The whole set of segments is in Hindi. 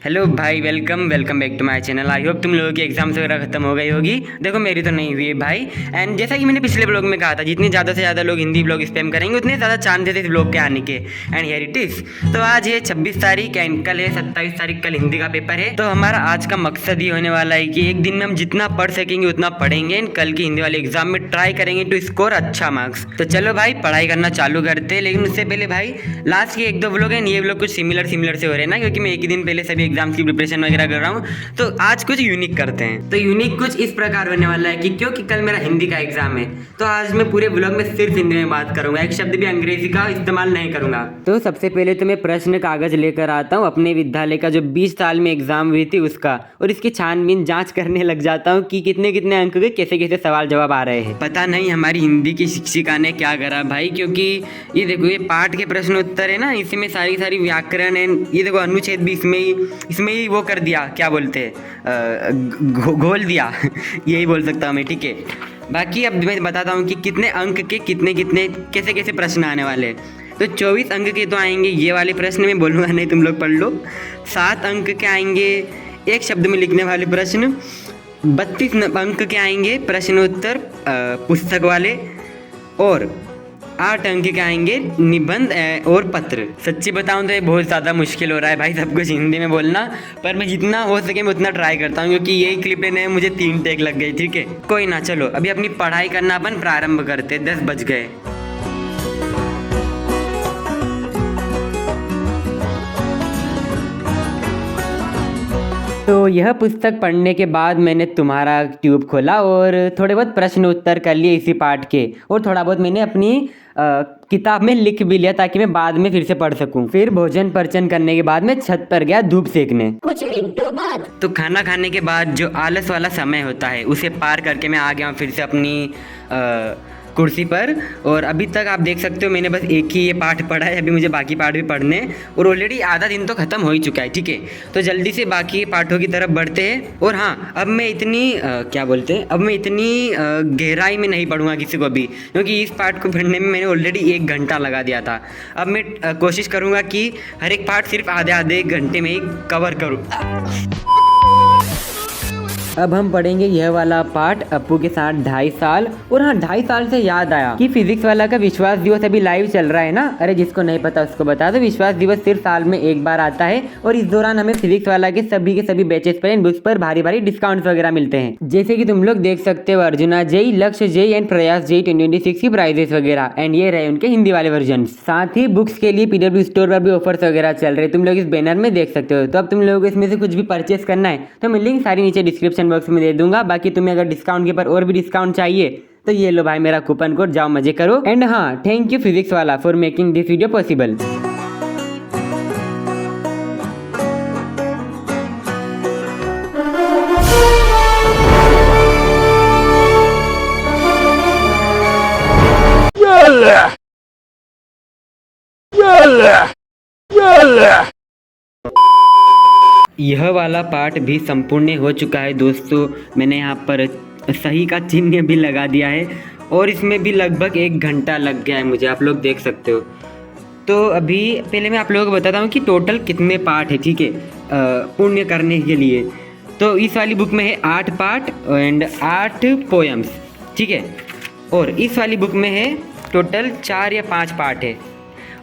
हेलो भाई, welcome back to my channel. I hope तुम लोगों की एग्जाम्स वगैरह खत्म हो गई होगी। देखो मेरी तो नहीं हुई है भाई। एंड जैसा कि मैंने पिछले ब्लॉग में कहा था, जितनी ज़्यादा से ज़्यादा लोग हिंदी ब्लॉग स्पैम करेंगे उतने ज़्यादा चांसेस इस ब्लॉग के आने के। And here it is. तो आज है 26 तारीख एंड कल है 27 तारीख, कल हिंदी का पेपर है। तो हमारा आज का मकसद ये होने वाला है कि एक दिन में हम जितना पढ़ सकेंगे उतना पढ़ेंगे एंड कल की हिंदी वाले एग्जाम में ट्राई करेंगे टू स्कोर अच्छा मार्क्स। तो चलो भाई पढ़ाई करना चालू करते हैं। लेकिन उससे पहले भाई लास्ट के 1-2 ब्लॉग हैं, ये ब्लॉग कुछ सिमिलर से हो रहे हैं ना, क्योंकि मैं एक ही दिन पहले सभी एग्जाम्स की प्रिपरेशन वगैरह कर रहा हूँ। तो आज कुछ यूनिक करते हैं। तो यूनिक कुछ इस प्रकार होने वाला है कि क्योंकि कल मेरा हिंदी का एग्जाम है तो आज मैं पूरे ब्लॉग में सिर्फ हिंदी में बात करूंगा, एक शब्द भी अंग्रेजी का इस्तेमाल नहीं करूंगा। तो सबसे पहले तो मैं प्रश्न कागज लेकर आता हूँ अपने विद्यालय का जो 20 साल में एग्जाम हुई थी उसका, और इसकी छानबीन जांच करने लग जाता हूँ कि कितने कितने अंक के कैसे कैसे सवाल जवाब आ रहे हैं। पता नहीं हमारी हिंदी की शिक्षिका ने क्या करा भाई, क्योंकि ये देखो ये पाठ के प्रश्न उत्तर है ना, इसमें सारी व्याकरण है। ये देखो अनुच्छेद भी इसमें ही वो कर दिया, क्या बोलते हैं, घोल दिया यही बोल सकता हूँ मैं, ठीक है। बाकी अब मैं बताता हूँ कि कितने अंक के कितने कितने कैसे कैसे प्रश्न आने वाले हैं। तो 24 अंक के तो आएंगे ये वाले प्रश्न, में बोलूँगा नहीं, तुम लोग पढ़ लो। 7 अंक के आएंगे एक शब्द में लिखने वाले प्रश्न। 32 अंक के आएंगे प्रश्नोत्तर पुस्तक वाले, और 8 अंक के आएंगे निबंध और पत्र। सच्ची बताऊं तो ये बहुत ज़्यादा मुश्किल हो रहा है भाई सब कुछ हिंदी में बोलना, पर मैं जितना हो सके मैं उतना ट्राई करता हूं, क्योंकि यही क्लिप लेने में मुझे 3 टेक लग गई, ठीक है। कोई ना, चलो अभी अपनी पढ़ाई करना अपन प्रारंभ करते। 10 बज गए। तो यह पुस्तक पढ़ने के बाद मैंने तुम्हारा ट्यूब खोला और थोड़े बहुत प्रश्न उत्तर कर लिए इसी पाठ के, और थोड़ा बहुत मैंने अपनी किताब में लिख भी लिया ताकि मैं बाद में फिर से पढ़ सकूं। फिर भोजन पर्चन करने के बाद मैं छत पर गया धूप सेकने। कुछ मिनटों बाद तो खाना खाने के बाद जो आलस वाला समय होता है उसे पार करके मैं आ गया फिर से अपनी कुर्सी पर। और अभी तक आप देख सकते हो मैंने बस एक ही ये पाठ पढ़ा है, अभी मुझे बाकी पाठ भी पढ़ने, और ऑलरेडी आधा दिन तो खत्म हो ही चुका है, ठीक है। तो जल्दी से बाकी पाठों की तरफ बढ़ते हैं। और हाँ, अब मैं इतनी अब मैं इतनी गहराई में नहीं पढ़ूंगा किसी को भी, क्योंकि इस पाठ को पढ़ने में मैंने ऑलरेडी 1 घंटा लगा दिया था। अब मैं कोशिश करूँगा कि हर एक पाठ सिर्फ आधे घंटे में ही कवर करूँ। अब हम पढ़ेंगे यह वाला पाठ, अपू के साथ 2.5 साल। और हाँ, 2.5 साल से याद आया कि फिजिक्स वाला का विश्वास दिवस अभी लाइव चल रहा है ना। अरे जिसको नहीं पता उसको बता दो, विश्वास दिवस सिर्फ साल में एक बार आता है, और इस दौरान हमें फिजिक्स वाला के सभी बैचेस पर बुक्स पर भारी डिस्काउंट वगैरह मिलते हैं। जैसे कि तुम लोग देख सकते हो, अर्जुना जेई, लक्ष्य जेई एंड प्रयास जेई 2026 की प्राइजेस वगैरह, एंड ये रहे उनके हिंदी वाले वर्जन। साथ ही बुक्स के लिए PW स्टोर पर भी ऑफर्स वगैरह चल रहे, तुम लोग इस बैनर में देख सकते हो। तो अब तुम लोगों को इसमें से कुछ भी परचेस करना है तो मैं लिंक सारी नीचे डिस्क्रिप्शन बॉक्स में दे दूंगा। बाकी तुम्हें अगर डिस्काउंट के ऊपर और भी डिस्काउंट चाहिए तो ये लो भाई मेरा कूपन कोड, जाओ मजे करो। एंड हाँ, थैंक यू फिजिक्स वाला for making this video possible. यह वाला पार्ट भी संपूर्ण हो चुका है दोस्तों। मैंने यहाँ पर सही का चिन्ह भी लगा दिया है, और इसमें भी लगभग 1 घंटा लग गया है मुझे, आप लोग देख सकते हो। तो अभी पहले मैं आप लोगों को बताता हूँ कि टोटल कितने पार्ट है, ठीक है, पूर्ण करने के लिए। तो इस वाली बुक में है 8 पार्ट एंड 8 पोएम्स, ठीक है। और इस वाली बुक में है टोटल 4 या 5 पार्ट है।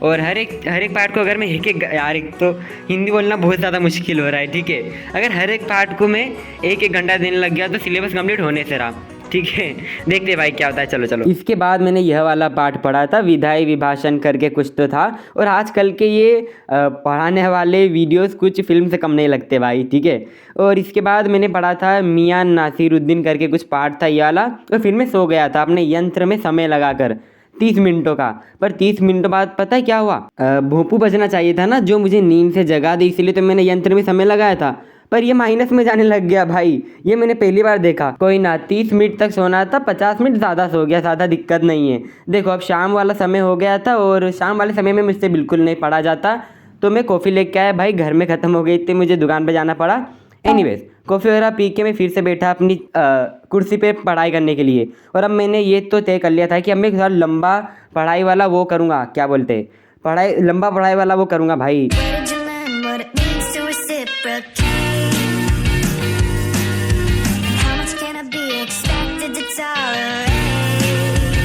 और हर एक पार्ट को अगर मैं यार एक तो हिंदी बोलना बहुत ज़्यादा मुश्किल हो रहा है, ठीक है। अगर हर एक पार्ट को मैं 1 घंटा देने लग गया तो सिलेबस कंप्लीट होने से रहा, ठीक है। देखते भाई क्या होता है, चलो। इसके बाद मैंने यह वाला पार्ट पढ़ा था, विधायी विभाषण करके कुछ तो था। और आजकल के ये पढ़ाने वाले वीडियोस कुछ फिल्म से कम नहीं लगते भाई, ठीक है। और इसके बाद मैंने पढ़ा था मियां नासिरुद्दीन करके कुछ पार्ट था ये वाला, और फिर मैं सो गया था अपने यंत्र में समय लगाकर 30 मिनटों का। पर 30 मिनटों बाद पता है क्या हुआ, भोंपू बजना चाहिए था ना जो मुझे नींद से जगा दे, इसलिए तो मैंने यंत्र में समय लगाया था, पर ये माइनस में जाने लग गया भाई। ये मैंने पहली बार देखा। कोई ना, 30 मिनट तक सोना था, 50 मिनट ज़्यादा सो गया, ज़्यादा दिक्कत नहीं है। देखो अब शाम वाला समय हो गया था, और शाम वाले समय में मुझसे बिल्कुल नहीं पढ़ा जाता, तो मैं कॉफ़ी लेके आया भाई, घर में ख़त्म हो गई थी, मुझे दुकान पर जाना पड़ा। एनीवेज, कॉफ़ी वगैरह पी के मैं फिर से बैठा अपनी कुर्सी पे पढ़ाई करने के लिए। और अब मैंने ये तो तय कर लिया था कि अब मैं थोड़ा लंबा पढ़ाई वाला वो करूँगा, क्या बोलते हैं, लंबा पढ़ाई वाला वो करूँगा भाई। all arranged.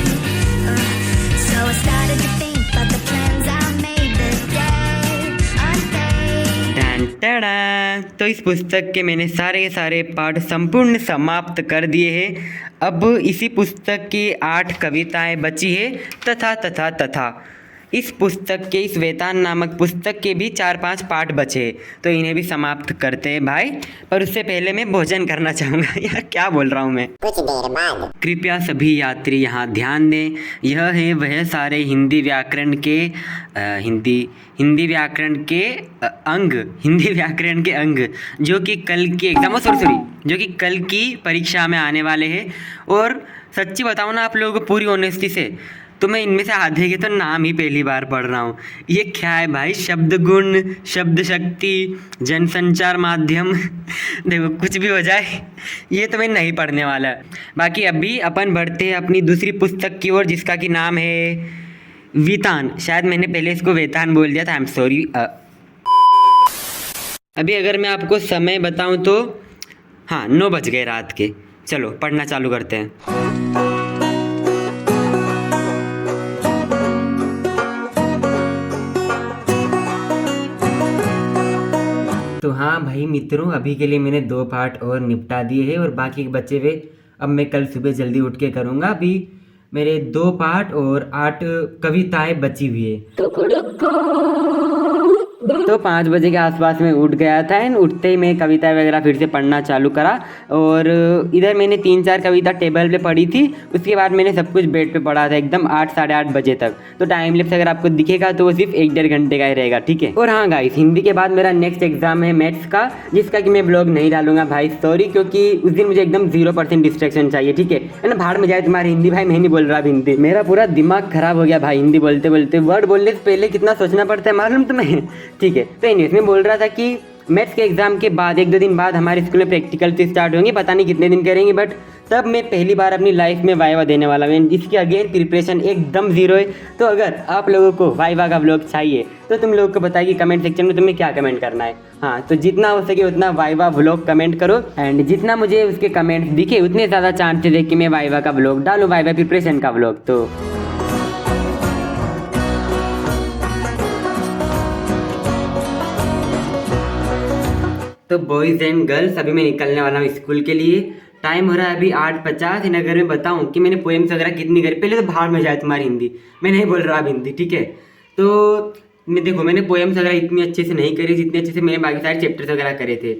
So I started to think about the plans I made the day unfazed. टन टड़ा। तो इस पुस्तक के मैंने सारे के सारे पाठ संपूर्ण समाप्त कर दिए हैं। अब इसी पुस्तक की 8 कविताएं बची है तथा तथा तथा इस पुस्तक के इस वेतान नामक पुस्तक के भी 4-5 पाठ बचे, तो इन्हें भी समाप्त करते हैं भाई। पर उससे पहले मैं भोजन करना चाहूँगा। यार क्या बोल रहा हूँ मैं। कुछ देर बाद कृपया सभी यात्री यहाँ ध्यान दें। यह है वह सारे हिंदी व्याकरण के हिंदी व्याकरण के अंग जो कि कल की एग्जाम जो कि कल की परीक्षा में आने वाले हैं। और सच्ची बताऊँ ना आप लोगों को पूरी ऑनेस्टी से, तो मैं इनमें से आधे के तो नाम ही पहली बार पढ़ रहा हूँ। ये क्या है भाई, शब्द गुण, शब्द शक्ति, जनसंचार माध्यम देखो कुछ भी हो जाए ये तो मैं नहीं पढ़ने वाला। बाकी अभी अपन बढ़ते हैं अपनी दूसरी पुस्तक की ओर, जिसका कि नाम है वितान। शायद मैंने पहले इसको वेतान बोल दिया था, आई एम सॉरी। अभी अगर मैं आपको समय बताऊँ तो हाँ 9 बज गए रात के। चलो पढ़ना चालू करते हैं। तो हाँ भाई मित्रों, अभी के लिए मैंने 2 पाठ और निपटा दिए हैं और बाकी के बचे हुए अब मैं कल सुबह जल्दी उठ के करूँगा। अभी मेरे 2 पाठ और 8 कविताएं बची हुई है। तो 5 बजे के आसपास में उठ गया था एंड उठते ही मैं कविता वगैरह फिर से पढ़ना चालू करा। और इधर मैंने 3-4 कविता टेबल पे पढ़ी थी, उसके बाद मैंने सब कुछ बेड पे पढ़ा था एकदम 8-8:30 बजे तक। तो टाइम लैप्स अगर आपको दिखेगा तो वो सिर्फ 1-1.5 घंटे का ही रहेगा, ठीक है। और हाँ गाइस, हिंदी के बाद मेरा नेक्स्ट एग्जाम है मैथ्स का, जिसका कि मैं ब्लॉग नहीं डालूंगा भाई, सॉरी, क्योंकि उस दिन मुझे एकदम 0% डिस्ट्रैक्शन चाहिए, ठीक है ना। भाड़ में जाए तुम्हारी हिंदी भाई, मैं नहीं बोल रहा हिंदी, मेरा पूरा दिमाग खराब हो गया भाई हिंदी बोलते बोलते। वर्ड बोलने से पहले कितना सोचना पड़ता है मालूम तुम्हें, ठीक है। तो एनीवेज मैं बोल रहा था कि मैथ्स के एग्जाम के बाद 1-2 दिन बाद हमारे स्कूल में प्रैक्टिकल से स्टार्ट होंगे, पता नहीं कितने दिन करेंगे, बट तब मैं पहली बार अपनी लाइफ में वाइवा देने वाला हूँ, जिसकी अगेन प्रिपरेशन एकदम 0 है। तो अगर आप लोगों को वाइवा का व्लॉग चाहिए तो तुम लोगों को बताइए कमेंट सेक्शन में तुम्हें क्या कमेंट करना है। हाँ, तो जितना हो सके उतना वाइवा व्लॉग कमेंट करो, एंड जितना मुझे उसके कमेंट्स दिखे उतने ज़्यादा चांसेस है कि मैं वाइवा का व्लॉग डालूँ, वाइवा प्रिपरेशन का व्लॉग। तो बॉयज़ एंड गर्ल्स, अभी मैं निकलने वाला हूँ स्कूल के लिए। टाइम हो रहा है अभी 8:50। इन अगर मैं बताऊँ कि मैंने पोएम्स वगैरह कितनी करी, पहले तो भाड़ में जाए तुम्हारी हिंदी, मैं नहीं बोल रहा अब हिंदी, ठीक है। तो देखो मैंने पोएम्स वगैरह इतनी अच्छे से नहीं करी जितने अच्छे से मैंने बाकी सारे चैप्टर्स वगैरह करे थे।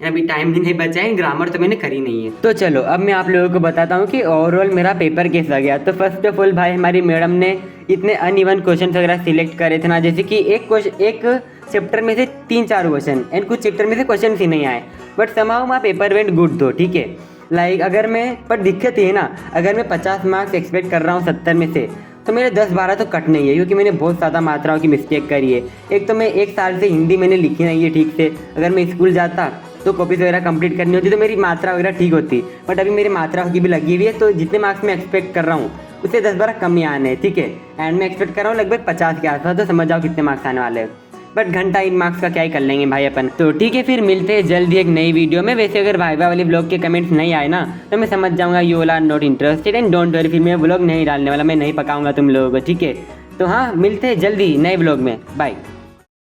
अभी टाइम भी नहीं बचा है, ग्रामर तो मैंने करी नहीं है। तो चलो अब मैं आप लोगों को बताता हूँ कि ओवरऑल मेरा पेपर कैसा गया। तो फर्स्ट ऑफ ऑल भाई, हमारी मैडम ने इतने अनइवन क्वेश्चन वगैरह सिलेक्ट करे थे ना, जैसे कि एक चैप्टर में से 3-4 क्वेश्चन एंड कुछ चैप्टर में से क्वेश्चन ही नहीं आए, but समाउ my paper went good दो, ठीक है। लाइक अगर मैं, पर दिक्कत ये है ना, अगर मैं 50 मार्क्स एक्सपेक्ट कर रहा हूँ 70 में से, तो मेरे 10-12 तो कट नहीं है, क्योंकि मैंने बहुत ज़्यादा मात्राओं की मिस्टेक करी है। एक तो मैं 1 साल से हिंदी मैंने लिखी नहीं है ठीक से। अगर मैं स्कूल जाता तो कॉपीज वगैरह कंप्लीट करनी होती तो मेरी मात्रा वगैरह ठीक होती, बट अभी मेरी मात्रा की भी लगी हुई है। तो जितने मार्क्स मैं एक्सपेक्ट कर रहा हूँ उससे 10-12 कम ही आने हैं, ठीक है। एंड मैं एक्सपेक्ट कर रहा हूँ लगभग 50 के आसपास, तो समझ जाओ कितने मार्क्स आने वाले हैं। बट घंटा इन मार्क्स का क्या ही कर लेंगे भाई अपन। तो ठीक है, फिर मिलते हैं जल्दी एक नई वीडियो में। वैसे अगर वाइवा वाले ब्लॉग के कमेंट्स नहीं आए ना, तो मैं समझ जाऊँगा you all are not interested and don't worry, फिर मैं ब्लॉग नहीं डालने वाला, मैं नहीं पकाऊंगा तुम लोगों को, ठीक है। तो हाँ, मिलते हैं जल्दी नए ब्लॉग में, बाय।